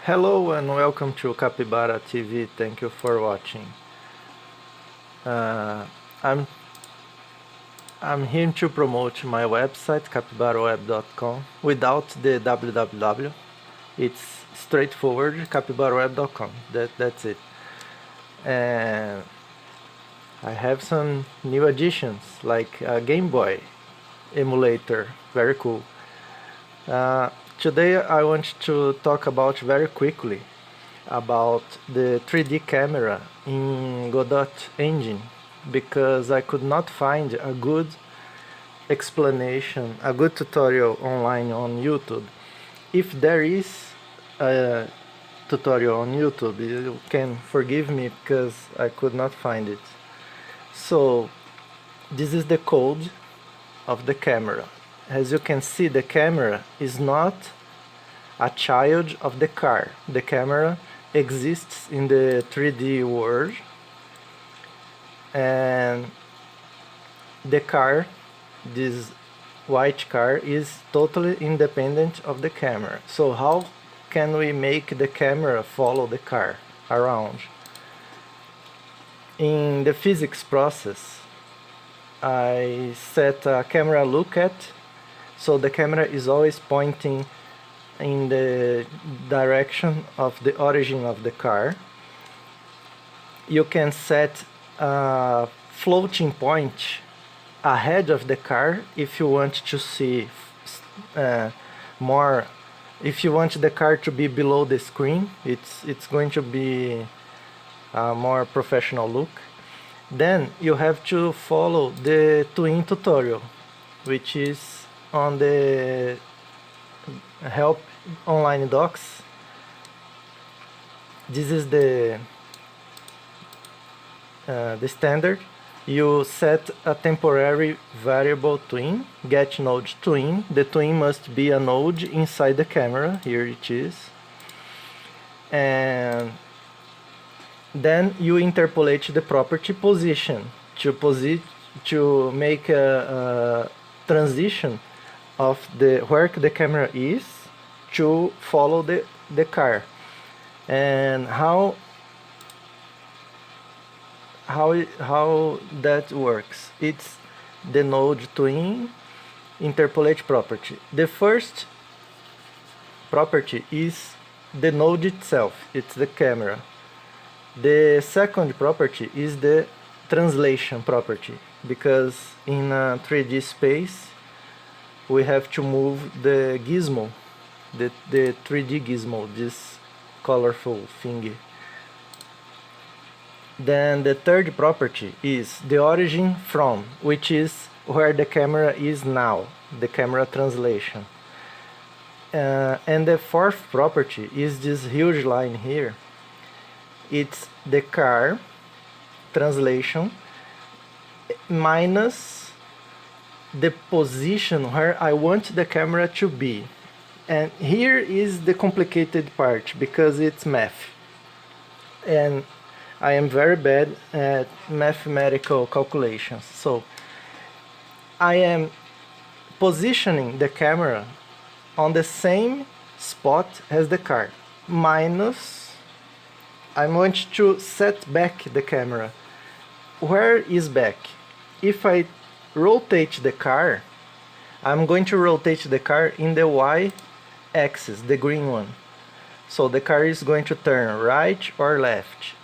Hello and welcome to Capybara TV. Thank you for watching. Uh, I'm I'm here to promote my website capybaraweb.com without the www. It's straightforward capybaraweb.com. That's it. And I have some new additions like a Game Boy emulator. Very cool. Today I want to talk about very quickly about the 3D camera in GODOT engine because I could not find a good explanation, a good tutorial online on YouTube. If there is a tutorial on YouTube, you can forgive me because I could not find it. So this is the code of the camera. As you can see, the camera is not a child of the car. The camera exists in the 3D world, and the car, this white car, is totally independent of the camera. So how can we make the camera follow the car around? In the physics process, I set a camera look at, so the camera is always pointing in the direction of the origin of the car. You can set a floating point ahead of the car if you want to see more. If you want the car to be below the screen, it's going to be a more professional look. Then you have to follow the twin tutorial, which is on the help online docs. This is the standard. You set a temporary variable twin, get node twin. The twin must be a node inside the camera. Here it is. And then you interpolate the property position to make a transition of where the camera is to follow the car. And how that works? It's the node twin interpolate property. The first property is the node itself, it's the camera. The second property is the translation property, because in a 3D space we have to move the gizmo, the 3D gizmo, this colorful thingy. Then the third property is the origin from, which is where the camera is now, the camera translation. And the fourth property is this huge line here. It's the car translation minus the position where I want the camera to be. And here is the complicated part because it's math. And I am very bad at mathematical calculations. So I am positioning the camera on the same spot as the car, minus I want to set back the camera. Where is back? If I rotate the car, I'm going to rotate the car in the Y axis, the green one. So the car is going to turn right or left.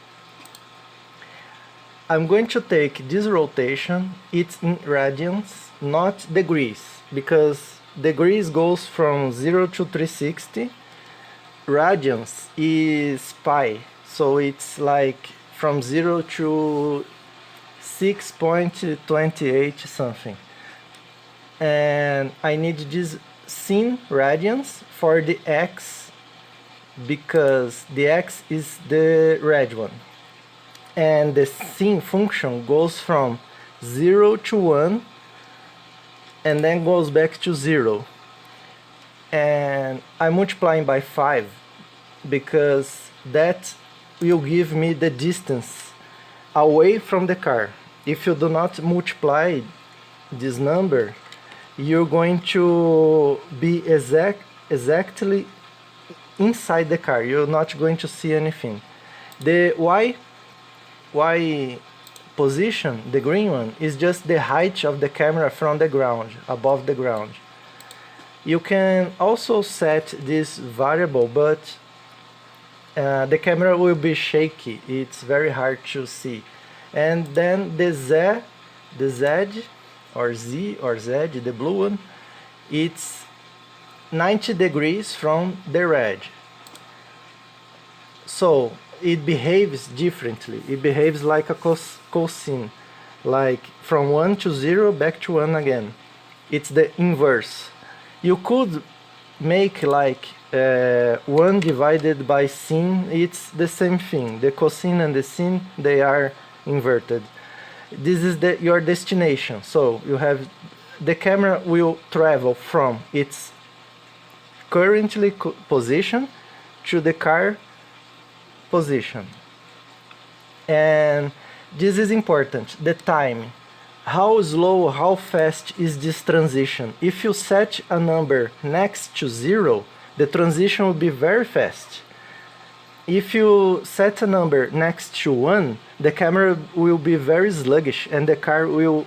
I'm going to take this rotation, it's in radians, not degrees, because degrees goes from 0 to 360. Radians is pi, so it's like from 0 to 6.28 something. And I need this sin radians for the x, because the x is the red one. And the sin function goes from 0 to 1 and then goes back to 0. And I'm multiplying by 5 because that will give me the distance away from the car. If you do not multiply this number, you're going to be exactly inside the car. You're not going to see anything. The Y position, the green one, is just the height of the camera from the ground, above the ground. You can also set this variable, but the camera will be shaky. It's very hard to see. And then the Z or Z, the blue one, it's 90 degrees from the red. So it behaves differently. It behaves like a cosine, like from 1 to 0 back to 1 again. It's the inverse. You could make like 1 divided by sin. It's the same thing. The cosine and the sin, they are inverted. This is your destination. So you have the camera will travel from its currently position to the car position. And this is important, the time. How slow, how fast is this transition? If you set a number next to 0, the transition will be very fast. If you set a number next to 1, the camera will be very sluggish and the car will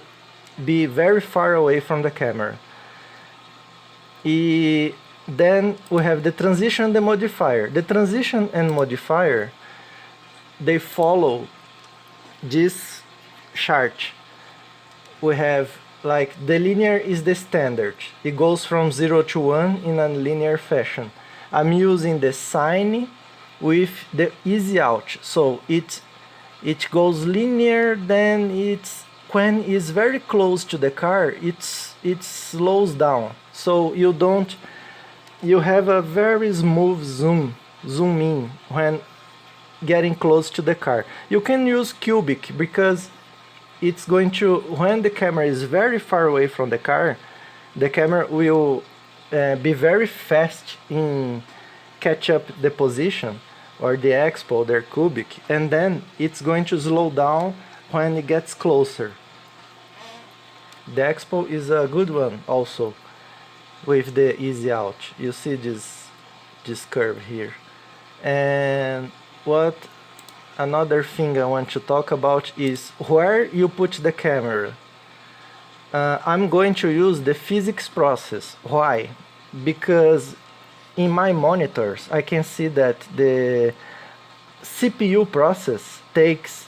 be very far away from the camera. Then we have the transition and the modifier. The transition and modifier, they follow this chart. We have like the linear is the standard. It goes from 0 to 1 in a linear fashion. I'm using the sine with the easy out. So it goes linear, then when it's very close to the car, it slows down. So you have a very smooth zoom in when getting close to the car. You can use cubic because it's going to, when the camera is very far away from the car, the camera will be very fast in catch up the position or the expo, their cubic, and then it's going to slow down when it gets closer. The expo is a good one also with the easy out. You see this curve here. And what another thing I want to talk about is where you put the camera. I'm going to use the physics process. Why? Because in my monitors I can see that the CPU process takes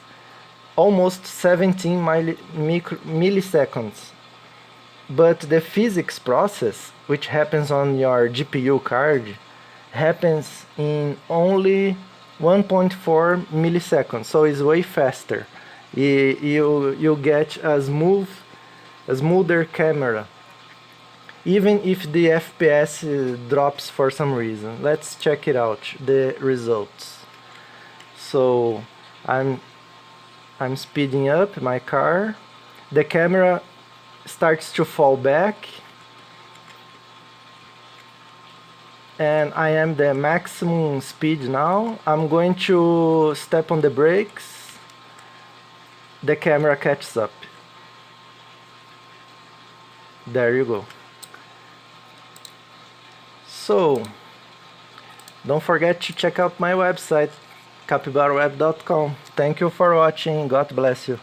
almost 17 milliseconds, but the physics process, which happens on your GPU card, happens in only 1.4 milliseconds, so it's way faster. You get a smoother camera, even if the FPS drops for some reason. Let's check it out, the results. So I'm speeding up my car. The camera starts to fall back, and I am the maximum speed now. I'm going to step on the brakes. The camera catches up. There you go. So don't forget to check out my website, capibaraweb.com. Thank you for watching. God bless you.